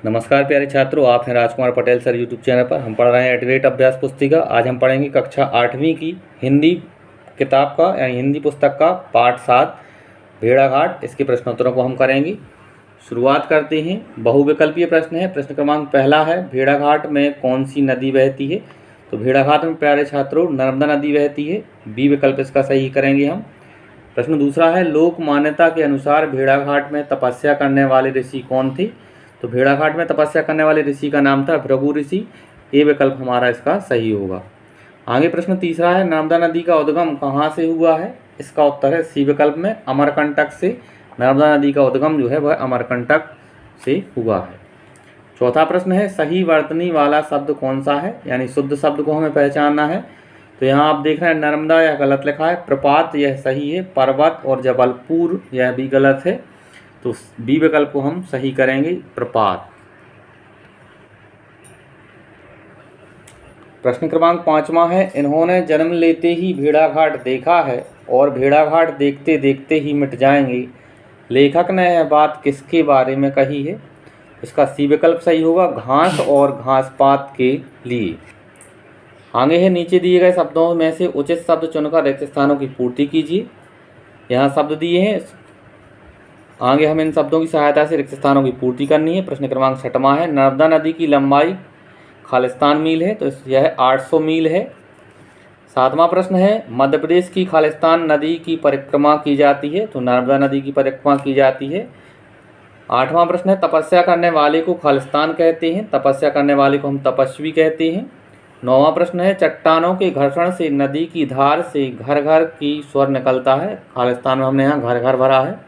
नमस्कार प्यारे छात्रों, आप हैं Rajkumar Patel sir YouTube channel पर। हम पढ़ रहे हैं एट अभ्यास पुस्तिका। आज हम पढ़ेंगे कक्षा 8वीं की हिंदी किताब का यानी हिंदी पुस्तक का पाठ 7 भेड़ाघाट। इसके प्रश्नोत्तरों को हम करेंगे। शुरुआत करते हैं। बहुविकल्पीय प्रश्न है। प्रश्न क्रमांक पहला है, भेड़ाघाट में कौन सी नदी बहती है? तो भेड़ाघाट में प्यारे छात्रों नर्मदा नदी बहती है। बी विकल्प इसका सही करेंगे हम। प्रश्न दूसरा है, लोक मान्यता के अनुसार भेड़ाघाट में तपस्या करने वाले ऋषि कौन थे? तो भेड़ाघाट में तपस्या करने वाले ऋषि का नाम था भृगु ऋषि। ए विकल्प हमारा इसका सही होगा। आगे प्रश्न तीसरा है, नर्मदा नदी का उद्गम कहाँ से हुआ है? इसका उत्तर है सी विकल्प में, अमरकंटक से। नर्मदा नदी का उद्गम जो है वह अमरकंटक से हुआ है। चौथा प्रश्न है, सही वर्तनी वाला शब्द कौन सा है? यानी शुद्ध शब्द को हमें पहचानना है। तो यहाँ आप देख रहे हैं नर्मदा यह गलत लिखा है, प्रपात यह सही है, पर्वत और जबलपुर यह भी गलत है। तो बी विकल्प को हम सही करेंगे, प्रपात। प्रश्न क्रमांक 5वां है, इन्होंने जन्म लेते ही भेड़ाघाट देखा है और भेड़ाघाट देखते देखते ही मिट जाएंगे। लेखक ने यह बात किसके बारे में कही है? इसका सी विकल्प सही होगा, घास और घासपात के लिए। आगे है, नीचे दिए गए शब्दों में से उचित शब्द चुनकर रिक्त स्थानों की पूर्ति कीजिए। यहाँ शब्द दिए हैं, आगे हमें इन शब्दों की सहायता से रिक्त स्थानों की पूर्ति करनी है। प्रश्न क्रमांक 6वां है, नर्मदा नदी की लंबाई खालिस्तान मील है, तो यह 800 मील है। 7वां प्रश्न है, मध्य प्रदेश की खालिस्तान नदी की परिक्रमा की जाती है, तो नर्मदा नदी की परिक्रमा की जाती है। 8वां प्रश्न है, तपस्या करने वाले को खालिस्तान कहते हैं, तपस्या करने वाले को हम तपस्वी कहते हैं। 9वां प्रश्न है, चट्टानों के घर्षण से नदी की धार से घर घर की स्वर निकलता है, खालिस्तान में हमने यहाँ घर घर भरा है।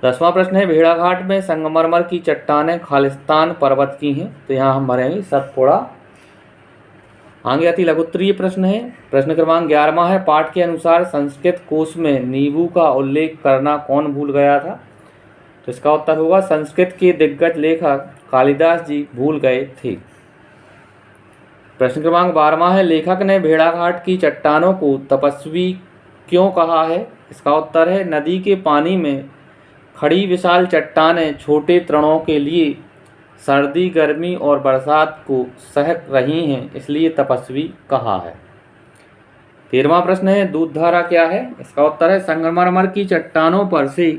10वां प्रश्न है, भेड़ाघाट में संगमरमर की चट्टानें खालिस्तान पर्वत की हैं, तो यहाँ हम भरेंगे सतपुड़ा। आगे अति लघुत्तरीय प्रश्न है। प्रश्न क्रमांक 11वां है, पाठ के अनुसार संस्कृत कोश में नींबू का उल्लेख करना कौन भूल गया था? तो इसका उत्तर होगा, संस्कृत के दिग्गज लेखक कालिदास जी भूल गए थे। प्रश्न क्रमांक 12वां है, लेखक ने भेड़ाघाट की चट्टानों को तपस्वी क्यों कहा है? इसका उत्तर है, नदी के पानी में खड़ी विशाल चट्टानें छोटे तृणों के लिए सर्दी, गर्मी और बरसात को सह रही हैं, इसलिए तपस्वी कहा है। 13वां प्रश्न है, दूधधारा क्या है? इसका उत्तर है, संगमरमर की चट्टानों पर से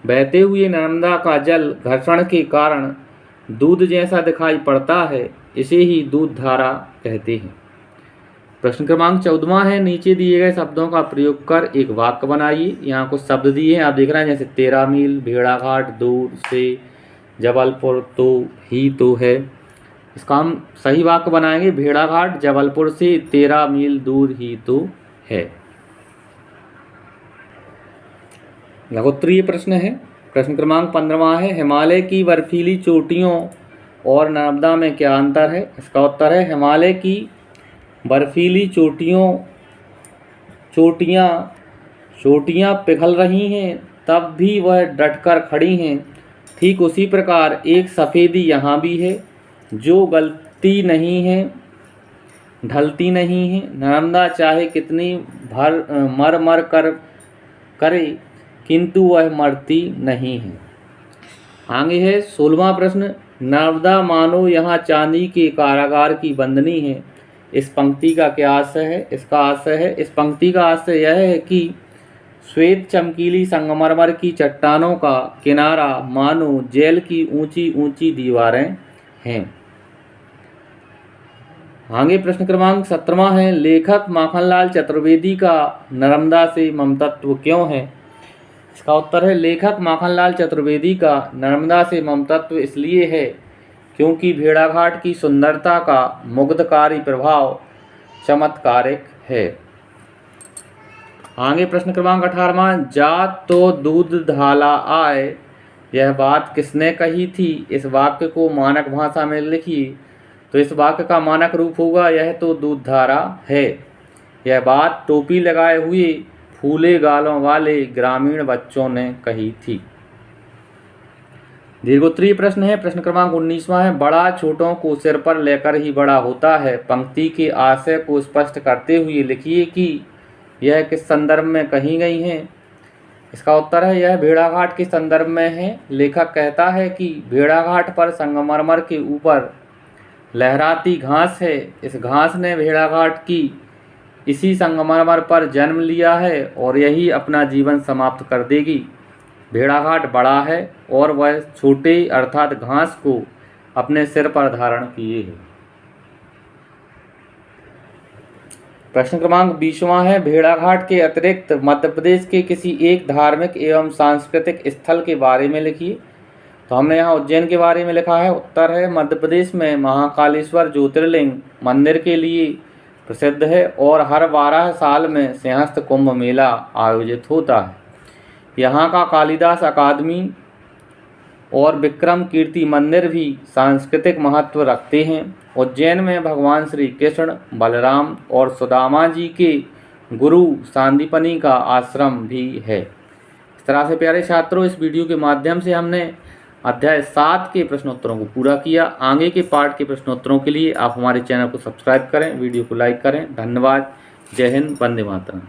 बहते हुए नर्मदा का जल घर्षण के कारण दूध जैसा दिखाई पड़ता है, इसे ही दूधधारा कहते हैं। प्रश्न क्रमांक 14वां है, नीचे दिए गए शब्दों का प्रयोग कर एक वाक्य बनाइए। यहाँ कुछ शब्द दिए हैं, आप देख रहे हैं, जैसे 13 मील, भेड़ाघाट, दूर से, जबलपुर, तो, ही तो है। इसका हम सही वाक्य बनाएंगे, भेड़ाघाट जबलपुर से 13 मील दूर ही तो है। लघुत्तरीय प्रश्न है। प्रश्न क्रमांक 15वां है, हिमालय की बर्फीली चोटियों और नर्मदा में क्या अंतर है? इसका उत्तर है, हिमालय की बर्फीली चोटियाँ पिघल रही हैं, तब भी वह डटकर खड़ी हैं। ठीक उसी प्रकार एक सफ़ेदी यहाँ भी है, जो गलती नहीं है, ढलती नहीं है। नर्मदा चाहे कितनी मर मर कर करे, किंतु वह मरती नहीं है। आगे है 16वां प्रश्न, नर्मदा मानो यहाँ चांदी के कारागार की बंदनी है, इस पंक्ति का क्या आशय है? इसका आशय है, इस पंक्ति का आशय यह है कि श्वेत चमकीली संगमरमर की चट्टानों का किनारा मानो जेल की ऊंची ऊंची दीवारें हैं। आगे प्रश्न क्रमांक 17वां है, लेखक माखनलाल चतुर्वेदी का नर्मदा से ममतत्व क्यों है? इसका उत्तर है, लेखक माखनलाल चतुर्वेदी का नर्मदा से ममतत्व इसलिए है क्योंकि भेड़ाघाट की सुंदरता का मुग्धकारी प्रभाव चमत्कारिक है। आगे प्रश्न क्रमांक 18वां, जात तो दूध धाला आए, यह बात किसने कही थी? इस वाक्य को मानक भाषा में लिखिए। तो इस वाक्य का मानक रूप होगा, यह तो दूधधारा है, यह बात टोपी लगाए हुए फूले गालों वाले ग्रामीण बच्चों ने कही थी। दीर्घोत्तरीय प्रश्न है। प्रश्न क्रमांक 19वां है, बड़ा छोटों को सिर पर लेकर ही बड़ा होता है, पंक्ति के आशय को स्पष्ट करते हुए लिखिए कि यह किस संदर्भ में कही गई हैं। इसका उत्तर है यह भेड़ाघाट के संदर्भ में है। लेखक कहता है कि भेड़ाघाट पर संगमरमर के ऊपर लहराती घास है। इस घास ने भेड़ाघाट की इसी संगमरमर पर जन्म लिया है और यही अपना जीवन समाप्त कर देगी। भेड़ाघाट बड़ा है और वह छोटे अर्थात घास को अपने सिर पर धारण किए है। प्रश्न क्रमांक 20वां है, भेड़ाघाट के अतिरिक्त मध्य प्रदेश के किसी एक धार्मिक एवं सांस्कृतिक स्थल के बारे में लिखिए। तो हमने यहाँ उज्जैन के बारे में लिखा है। उत्तर है मध्य प्रदेश में महाकालेश्वर ज्योतिर्लिंग मंदिर के लिए प्रसिद्ध है और हर 12 साल में सिंहस्थ कुंभ मेला आयोजित होता है। यहाँ का कालिदास अकादमी और विक्रम कीर्ति मंदिर भी सांस्कृतिक महत्व रखते हैं। उज्जैन में भगवान श्री कृष्ण, बलराम और सुदामा जी के गुरु सांदीपनी का आश्रम भी है। इस तरह से प्यारे छात्रों, इस वीडियो के माध्यम से हमने अध्याय 7 के प्रश्नोत्तरों को पूरा किया। आगे के पार्ट के प्रश्नोत्तरों के लिए आप हमारे चैनल को सब्सक्राइब करें, वीडियो को लाइक करें। धन्यवाद। जय हिंद, वंदे मातरम।